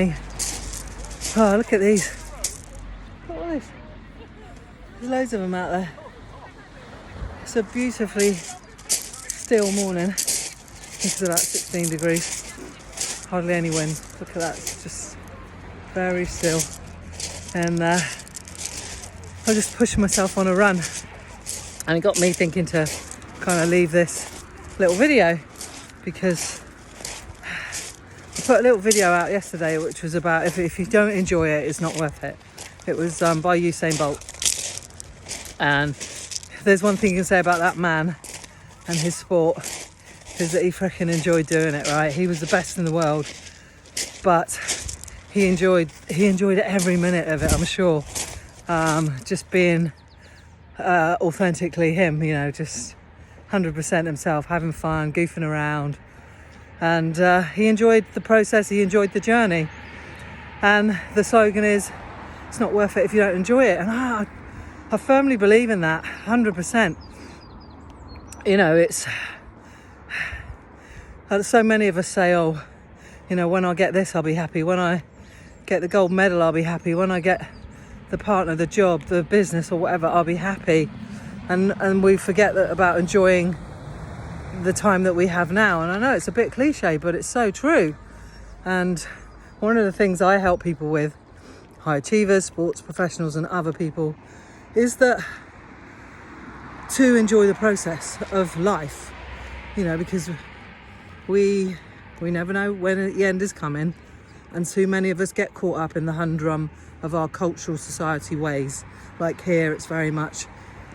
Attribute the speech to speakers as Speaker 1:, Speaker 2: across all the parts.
Speaker 1: Oh, look at these. Look at this. There's loads of them out there. It's a beautifully still morning. It's about 16 degrees. Hardly any wind. Look at that. It's just very still. And I just pushed myself on a run. And it got me thinking to kind of leave this little video, because I put a little video out yesterday which was about if you don't enjoy it, it's not worth it. It was by Usain Bolt. And if there's one thing you can say about that man and his sport, is that he freaking enjoyed doing it, right? He was the best in the world, but he enjoyed every minute of it, I'm sure. Just being authentically him, you know, just 100% himself, having fun, goofing around. And he enjoyed the process, he enjoyed the journey. And the slogan is, it's not worth it if you don't enjoy it. And I firmly believe in that, 100%. You know, it's... so many of us say, oh, you know, when I get this, I'll be happy. When I get the gold medal, I'll be happy. When I get the partner, the job, the business or whatever, I'll be happy. And we forget that about enjoying the time that we have now. And I know it's a bit cliche, but it's so true. And one of the things I help people with, high achievers, sports professionals and other people, is that to enjoy the process of life, you know, because we never know when the end is coming, and too many of us get caught up in the humdrum of our cultural society ways. Like here, it's very much,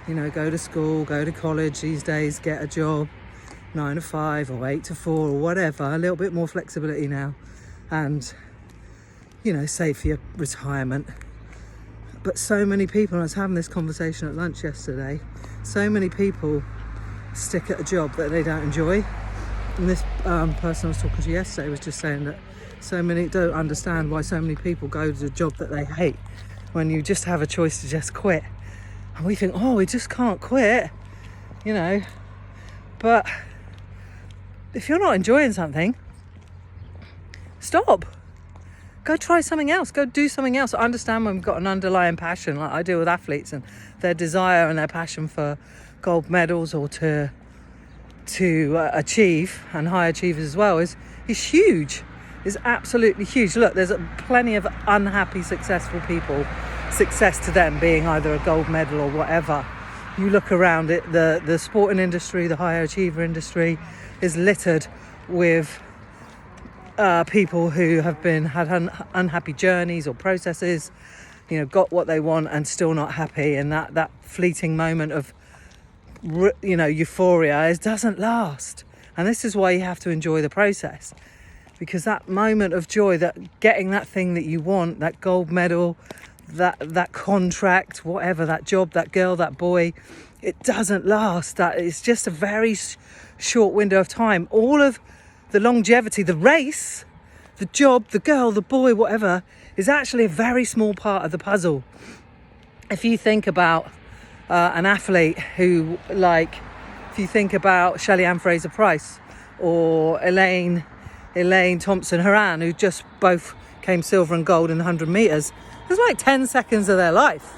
Speaker 1: you know, go to school, go to college these days, get a job, 9 to 5 or 8 to 4 or whatever, a little bit more flexibility now, and, you know, save for your retirement. But so many people, I was having this conversation at lunch yesterday, so many people stick at a job that they don't enjoy. And this person I was talking to yesterday was just saying that so many don't understand why so many people go to a job that they hate when you just have a choice to just quit. And we think, oh, we just can't quit, you know. But if you're not enjoying something, stop. Go try something else. Go do something else. I understand when we've got an underlying passion, like I do with athletes, and their desire and their passion for gold medals or to achieve, and high achievers as well, is huge. Is absolutely huge. Look, there's plenty of unhappy, successful people. Success to them being either a gold medal or whatever. You look around it, the sporting industry, the higher achiever industry is littered with people who have had unhappy journeys or processes, you know, got what they want and still not happy. And that fleeting moment of, you know, euphoria doesn't last. And this is why you have to enjoy the process, because that moment of joy, that getting that thing that you want, that gold medal, that contract, whatever, that job, that girl, that boy, it doesn't last. That it's just a very short window of time. All of the longevity, the race, the job, the girl, the boy, whatever, is actually a very small part of the puzzle. If you think about an athlete who, like, if you think about Shelly-Ann Fraser-Pryce or Elaine Thompson-Herah, who just both came silver and gold in 100 metres, it was like 10 seconds of their life.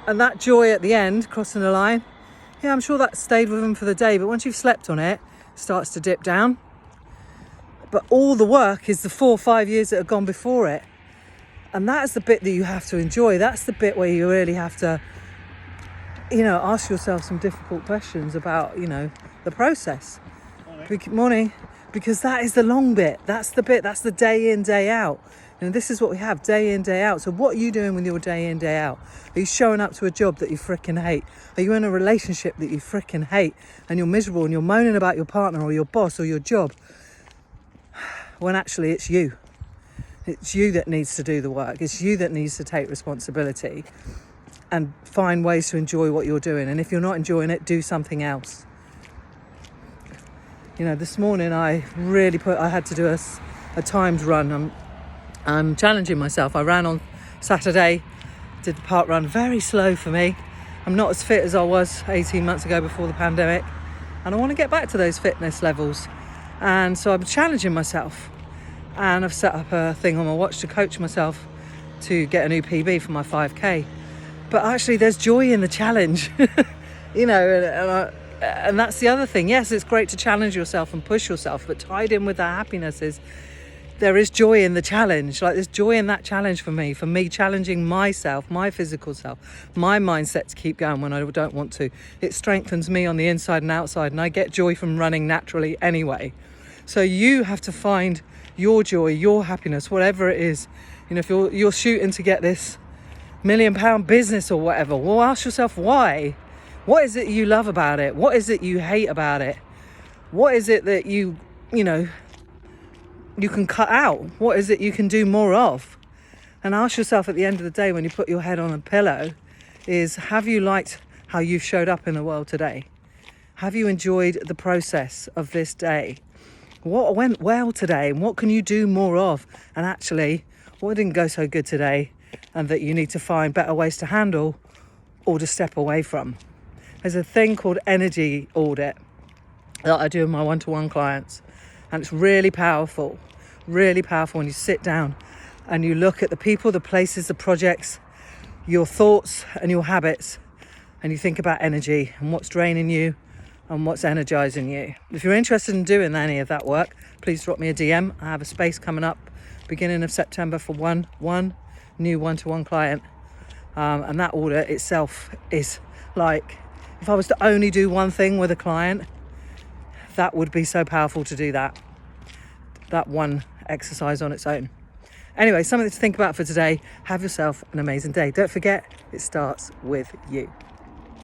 Speaker 1: And that joy at the end, crossing the line, yeah, I'm sure that stayed with them for the day, but once you've slept on it, it starts to dip down. But all the work is the 4 or 5 years that have gone before it. And that's the bit that you have to enjoy. That's the bit where you really have to, you know, ask yourself some difficult questions about, you know, the process. Morning. Because that is the long bit. That's the bit. That's the day in, day out. And this is what we have, day in, day out. So what are you doing with your day in, day out? Are you showing up to a job that you frickin' hate? Are you in a relationship that you frickin' hate and you're miserable and you're moaning about your partner or your boss or your job? When actually it's you. It's you that needs to do the work. It's you that needs to take responsibility and find ways to enjoy what you're doing. And if you're not enjoying it, do something else. You know, this morning I had to do a timed run. I'm challenging myself. I ran on Saturday, did the park run, very slow for me. I'm not as fit as I was 18 months ago before the pandemic, and I want to get back to those fitness levels. And so I'm challenging myself. And I've set up a thing on my watch to coach myself to get a new PB for my 5K. But actually there's joy in the challenge. You know, and that's the other thing. Yes, it's great to challenge yourself and push yourself, but tied in with that happiness is there is joy in the challenge. Like, there's joy in that challenge for me challenging myself, my physical self, my mindset to keep going when I don't want to. It strengthens me on the inside and outside, and I get joy from running naturally anyway. So you have to find your joy, your happiness, whatever it is. You know, if you're shooting to get this £1 million business or whatever, well, ask yourself why. What is it you love about it? What is it you hate about it? What is it that you know, you can cut out? What is it you can do more of? And ask yourself at the end of the day, when you put your head on a pillow, is, have you liked how you've showed up in the world today? Have you enjoyed the process of this day? What went well today, and what can you do more of? And actually, what didn't go so good today, and that you need to find better ways to handle or to step away from? There's a thing called energy audit that I do with my one-to-one clients, and it's really powerful when you sit down and you look at the people, the places, the projects, your thoughts and your habits, and you think about energy and what's draining you and what's energizing you. If you're interested in doing any of that work, please drop me a DM. I have a space coming up beginning of September for one new one-to-one client, and that audit itself is like, if I was to only do one thing with a client, that would be so powerful to do that one exercise on its own. Anyway, something to think about for today. Have yourself an amazing day. Don't forget, it starts with you.